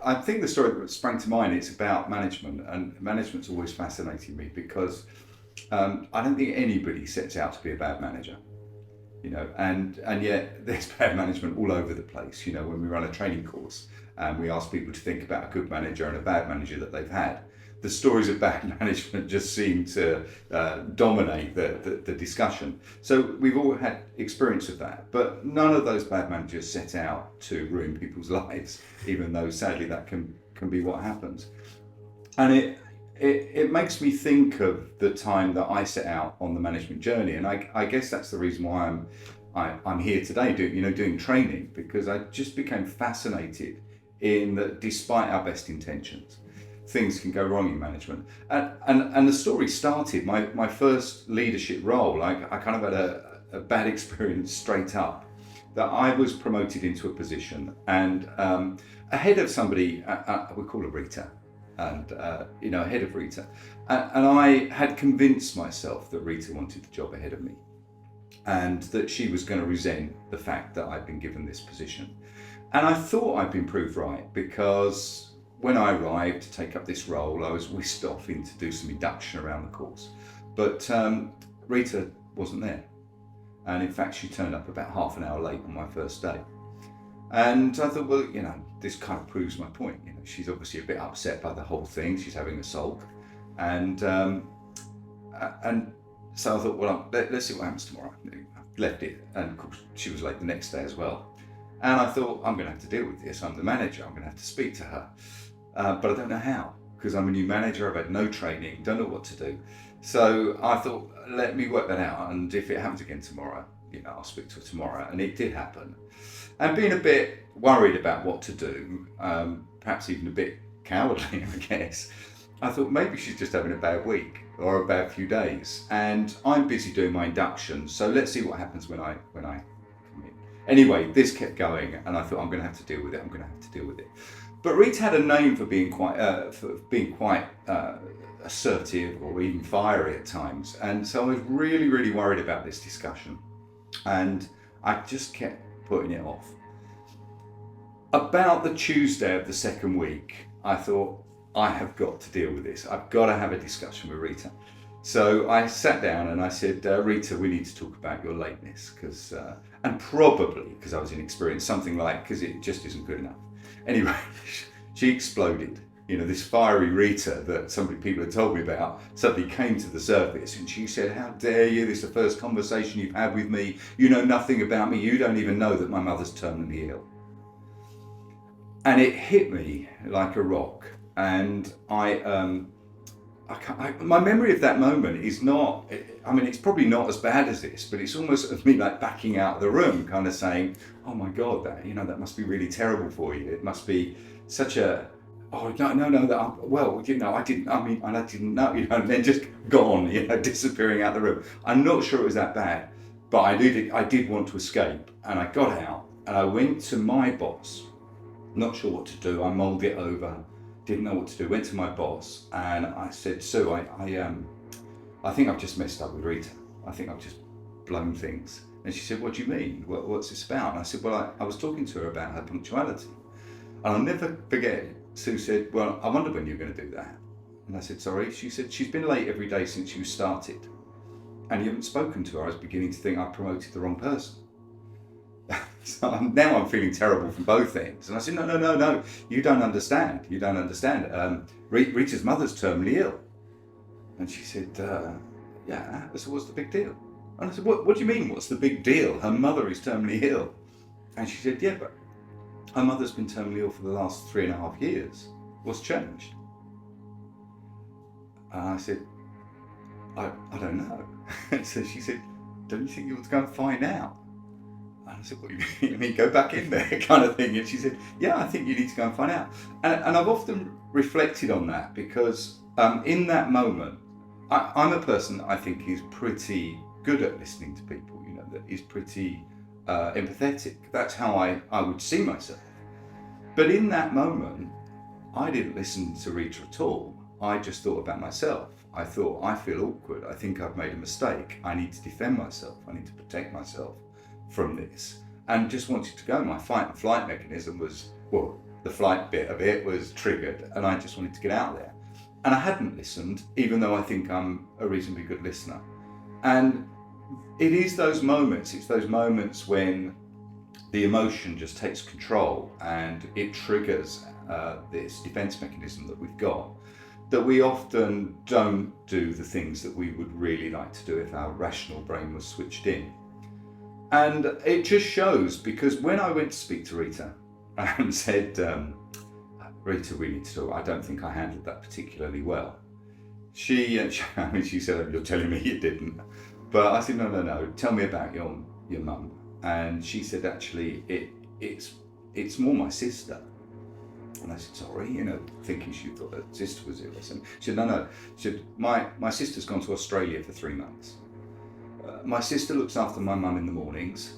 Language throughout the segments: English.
I think the story that sprang to mind is about management, and management's always fascinated me because I don't think anybody sets out to be a bad manager, and yet there's bad management all over the place. When we run a training course and we ask people to think about a good manager and a bad manager that they've had, the stories of bad management just seem to dominate the discussion. So we've all had experience of that, but none of those bad managers set out to ruin people's lives, even though sadly that can be what happens. And it makes me think of the time that I set out on the management journey, and I guess that's the reason why I'm here today doing training, because I just became fascinated in that despite our best intentions, things can go wrong in management. And the story started, my first leadership role, I kind of had a bad experience straight up, that I was promoted into a position and ahead of somebody, we call her Rita, and ahead of Rita. And I had convinced myself that Rita wanted the job ahead of me and that she was going to resent the fact that I'd been given this position. And I thought I'd been proved right, because when I arrived to take up this role, I was whisked off in to do some induction around the course. But Rita wasn't there. And in fact, she turned up about half an hour late on my first day. And I thought, well, this kind of proves my point. She's obviously a bit upset by the whole thing. She's having a sulk. And so I thought, well, let's see what happens tomorrow. I left it. And of course, she was late the next day as well. And I thought, I'm going to have to deal with this. I'm the manager. I'm going to have to speak to her. But I don't know how, because I'm a new manager. I've had no training, don't know what to do. So I thought, let me work that out. And if it happens again tomorrow, I'll speak to her tomorrow. And it did happen. And being a bit worried about what to do, perhaps even a bit cowardly, I guess, I thought maybe she's just having a bad week or a bad few days. And I'm busy doing my induction. So let's see what happens when I come in. Anyway, this kept going, and I thought, I'm going to have to deal with it. But Rita had a name for being quite assertive or even fiery at times, and so I was really, really worried about this discussion, and I just kept putting it off. About the Tuesday of the second week, I thought, I have got to deal with this. I've got to have a discussion with Rita. So I sat down and I said, Rita, we need to talk about your lateness, and probably because I was inexperienced, something like, because it just isn't good enough. Anyway, she exploded. This fiery Rita that people had told me about suddenly came to the surface, and she said, how dare you? This is the first conversation you've had with me. You know nothing about me. You don't even know that my mother's terminally ill. And it hit me like a rock. And my memory of that moment is not, it's probably not as bad as this, but it's almost of me like backing out of the room, kind of saying, oh my God, that must be really terrible for you. It must be such a, I didn't know, and then just gone, disappearing out the room. I'm not sure it was that bad, but I did want to escape, and I got out and I went to my boss, not sure what to do. I mulled it over. Didn't know what to do, went to my boss and I said, Sue, I think I've just messed up with Rita. I think I've just blown things. And she said, what do you mean? What's this about? And I said, well, I was talking to her about her punctuality. And I'll never forget, Sue said, well, I wonder when you're going to do that. And I said, sorry. She said, she's been late every day since you started. And you haven't spoken to her. I was beginning to think I promoted the wrong person. So now I'm feeling terrible from both ends. And I said, no, you don't understand. Rita's mother's terminally ill. And she said, yeah, so what's the big deal? And I said, what do you mean, what's the big deal? Her mother is terminally ill. And she said, yeah, but her mother's been terminally ill for the last 3.5 years. What's changed? And I said, I don't know. So she said, don't you think you ought to go and find out? And I said, what do you mean? I mean, go back in there kind of thing. And she said, yeah, I think you need to go and find out. And I've often reflected on that because in that moment, I'm a person that I think is pretty good at listening to people, that is pretty empathetic. That's how I would see myself. But in that moment, I didn't listen to Rita at all. I just thought about myself. I thought, I feel awkward. I think I've made a mistake. I need to defend myself. I need to protect myself from this, and just wanted to go. My fight and flight mechanism was, well, the flight bit of it was triggered, and I just wanted to get out there. And I hadn't listened, even though I think I'm a reasonably good listener. And it is those moments, it's those moments when the emotion just takes control and it triggers this defense mechanism that we've got, that we often don't do the things that we would really like to do if our rational brain was switched in. And it just shows, because when I went to speak to Rita and said, Rita, we need to talk, I don't think I handled that particularly well. She said, you're telling me you didn't. But I said, no, tell me about your mum. And she said, actually, it's more my sister. And I said, sorry, thinking she thought her sister was ill. She said, no. She said, my sister's gone to Australia for 3 months. My sister looks after my mum in the mornings.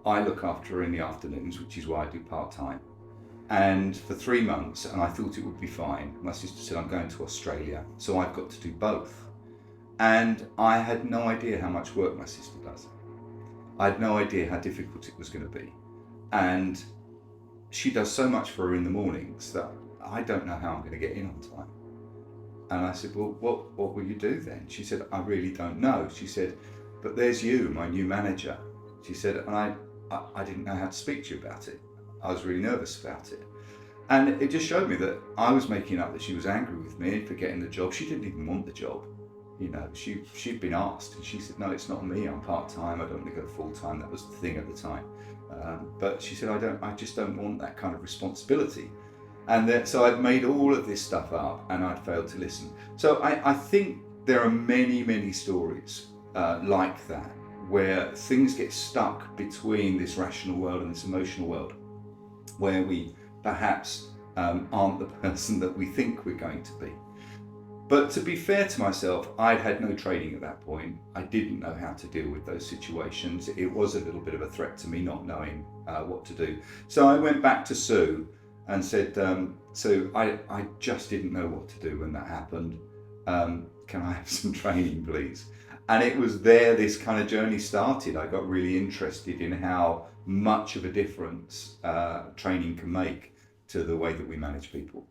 I look after her in the afternoons, which is why I do part-time. And for 3 months, and I thought it would be fine, my sister said, I'm going to Australia, so I've got to do both. And I had no idea how much work my sister does. I had no idea how difficult it was going to be. And she does so much for her in the mornings that I don't know how I'm going to get in on time. And I said, well, what will you do then? She said, I really don't know. She said, but there's you, my new manager. She said, and I didn't know how to speak to you about it. I was really nervous about it. And it just showed me that I was making up that she was angry with me for getting the job. She didn't even want the job. She'd been asked, and she said, no, it's not me, I'm part-time, I don't want to go full-time. That was the thing at the time. But she said, I just don't want that kind of responsibility. And so I'd made all of this stuff up and I'd failed to listen. So I think there are many, many stories like that, where things get stuck between this rational world and this emotional world, where we perhaps aren't the person that we think we're going to be. But to be fair to myself, I'd had no training at that point. I didn't know how to deal with those situations. It was a little bit of a threat to me not knowing what to do. So I went back to Sue and said, Sue, I just didn't know what to do when that happened. Can I have some training, please? And it was there this kind of journey started. I got really interested in how much of a difference training can make to the way that we manage people.